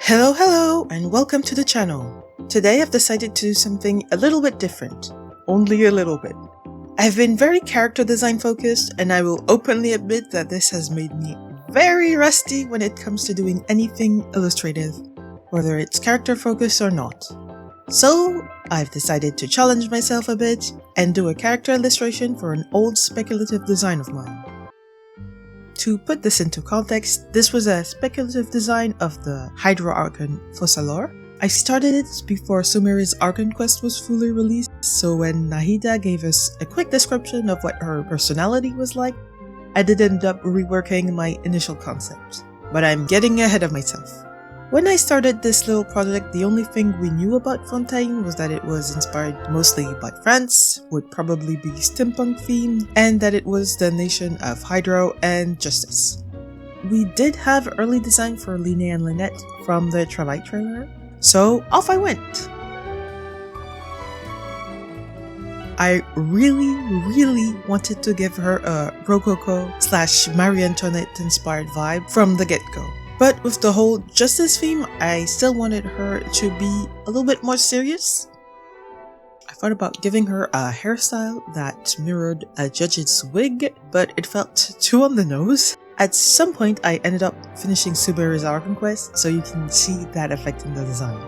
Hello, and welcome to the channel. Today I've decided to do something a little bit different. Only a little bit. I've been very character design focused, and I will openly admit that this has made me very rusty when it comes to doing anything illustrative, whether it's character focused or not. So, I've decided to challenge myself a bit and do a character illustration for an old speculative design of mine. To put this into context, this was a speculative design of the Hydro Archon Focalors. I started it before Sumeri's Archon Quest was fully released, so when Nahida gave us a quick description of what her personality was like, I did end up reworking my initial concept. But I'm getting ahead of myself. When I started this little project, the only thing we knew about Fontaine was that it was inspired mostly by France, would probably be steampunk themed, and that it was the nation of Hydro and Justice. We did have early design for Line and Lynette from the Twilight trailer, so off I went! I really wanted to give her a Rococo / Marie Antoinette inspired vibe from the get-go. But with the whole justice theme, I still wanted her to be a little bit more serious. I thought about giving her a hairstyle that mirrored a judge's wig, but it felt too on the nose. At some point, I ended up finishing Sumeri's Archon Quest, so you can see that effect in the design.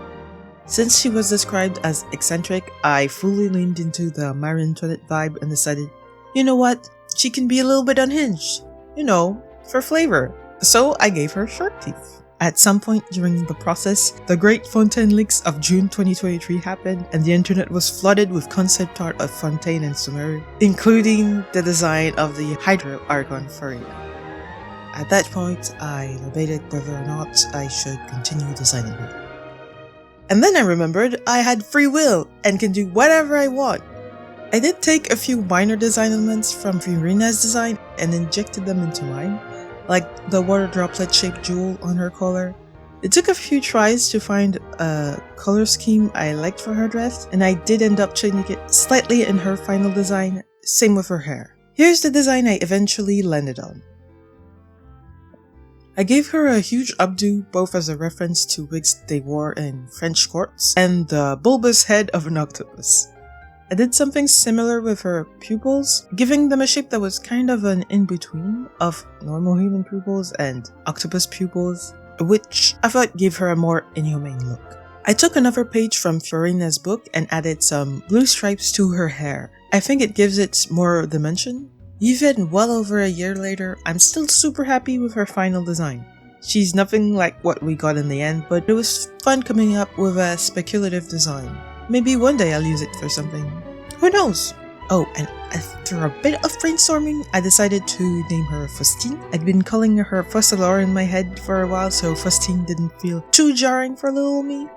Since she was described as eccentric, I fully leaned into the Marie Antoinette vibe and decided, you know what, she can be a little bit unhinged. You know, for flavor. So I gave her shark teeth. At some point during the process, the Great Fontaine Leaks of June 2023 happened, and the internet was flooded with concept art of Fontaine and Sumeri, including the design of the Hydro Archon Furrier. At that point, I debated whether or not I should continue designing her. And then I remembered I had free will and can do whatever I want. I did take a few minor design elements from Fiorina's design and injected them into mine, like the water droplet shaped jewel on her collar. It took a few tries to find a color scheme I liked for her dress, and I did end up changing it slightly in her final design, same with her hair. Here's the design I eventually landed on. I gave her a huge updo both as a reference to wigs they wore in French courts and the bulbous head of an octopus. I did something similar with her pupils, giving them a shape that was kind of an in-between of normal human pupils and octopus pupils, which I thought gave her a more inhumane look. I took another page from Fiorina's book and added some blue stripes to her hair. I think it gives it more dimension. Even well over a year later, I'm still super happy with her final design. She's nothing like what we got in the end, but it was fun coming up with a speculative design. Maybe one day I'll use it for something. Who knows? Oh, and after a bit of brainstorming, I decided to name her Faustine. I'd been calling her Focalors in my head for a while, so Faustine didn't feel too jarring for little me.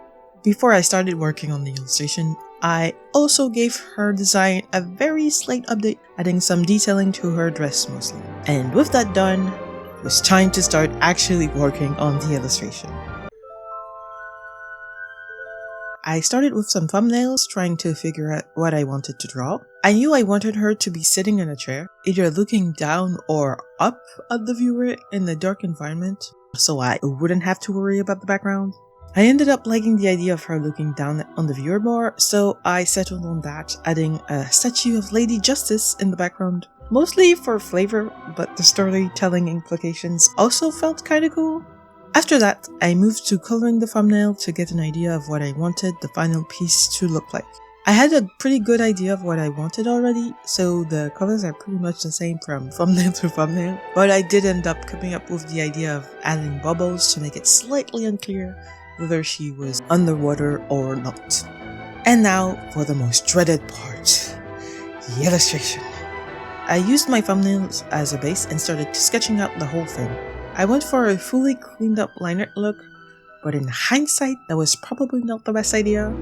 Before I started working on the illustration, I also gave her design a very slight update, adding some detailing to her dress mostly. And with that done, it was time to start actually working on the illustration. I started with some thumbnails trying to figure out what I wanted to draw. I knew I wanted her to be sitting in a chair, either looking down or up at the viewer in a dark environment, so I wouldn't have to worry about the background. I ended up liking the idea of her looking down on the viewer more, so I settled on that, adding a statue of Lady Justice in the background. Mostly for flavor, but the storytelling implications also felt kinda cool. After that, I moved to coloring the thumbnail to get an idea of what I wanted the final piece to look like. I had a pretty good idea of what I wanted already, so the colors are pretty much the same from thumbnail to thumbnail, but I did end up coming up with the idea of adding bubbles to make it slightly unclear whether she was underwater or not. And now for the most dreaded part, the illustration. I used my thumbnails as a base and started sketching out the whole thing. I went for a fully cleaned up liner look, but in hindsight, that was probably not the best idea.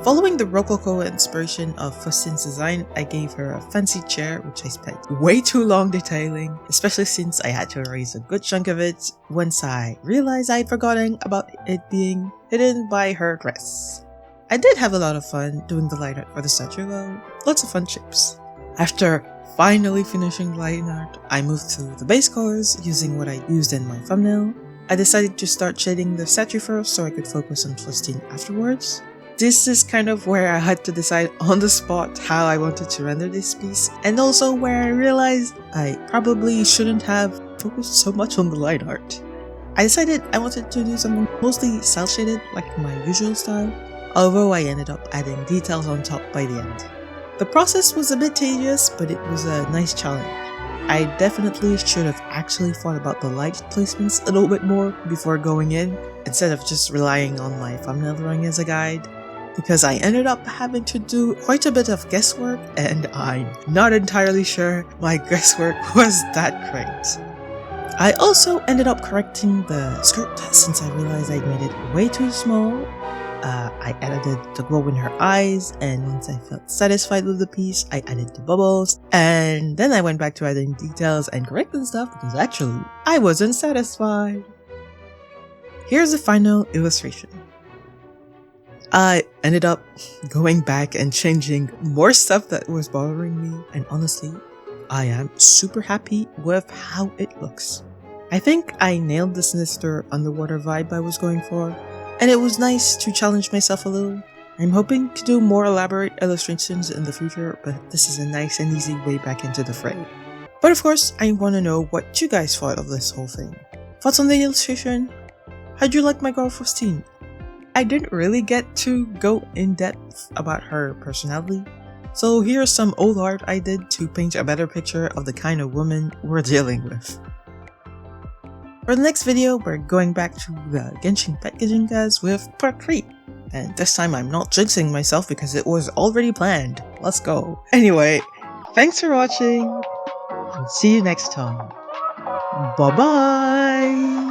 Following the Rococo inspiration of Faustine's design, I gave her a fancy chair, which I spent way too long detailing, especially since I had to erase a good chunk of it once I realized I'd forgotten about it being hidden by her dress. I did have a lot of fun doing the line art for the statue though, lots of fun shapes. After finally finishing line art, I moved to the base colors using what I used in my thumbnail. I decided to start shading the statue first so I could focus on Faustine afterwards. This is kind of where I had to decide on the spot how I wanted to render this piece, and also where I realized I probably shouldn't have focused so much on the line art. I decided I wanted to do something mostly cel-shaded like my usual style, although I ended up adding details on top by the end. The process was a bit tedious, but it was a nice challenge. I definitely should have actually thought about the light placements a little bit more before going in, instead of just relying on my thumbnail drawing as a guide, because I ended up having to do quite a bit of guesswork, and I'm not entirely sure my guesswork was that great. I also ended up correcting the skirt since I realized I'd made it way too small. I edited the glow in her eyes, and once I felt satisfied with the piece, I added the bubbles, and then I went back to adding details and correcting stuff because actually, I wasn't satisfied. Here's the final illustration. I ended up going back and changing more stuff that was bothering me, and honestly, I am super happy with how it looks. I think I nailed the sinister underwater vibe I was going for, and it was nice to challenge myself a little. I'm hoping to do more elaborate illustrations in the future, but this is a nice and easy way back into the fray. But of course, I want to know what you guys thought of this whole thing. Thoughts on the illustration? How'd you like my girl Faustine? I didn't really get to go in depth about her personality, so here's some old art I did to paint a better picture of the kind of woman we're dealing with. For the next video, we're going back to the Genshin Pet Gijinkas with part 3. And this time I'm not jinxing myself because it was already planned. Let's go. Anyway, thanks for watching, and see you next time. Bye bye!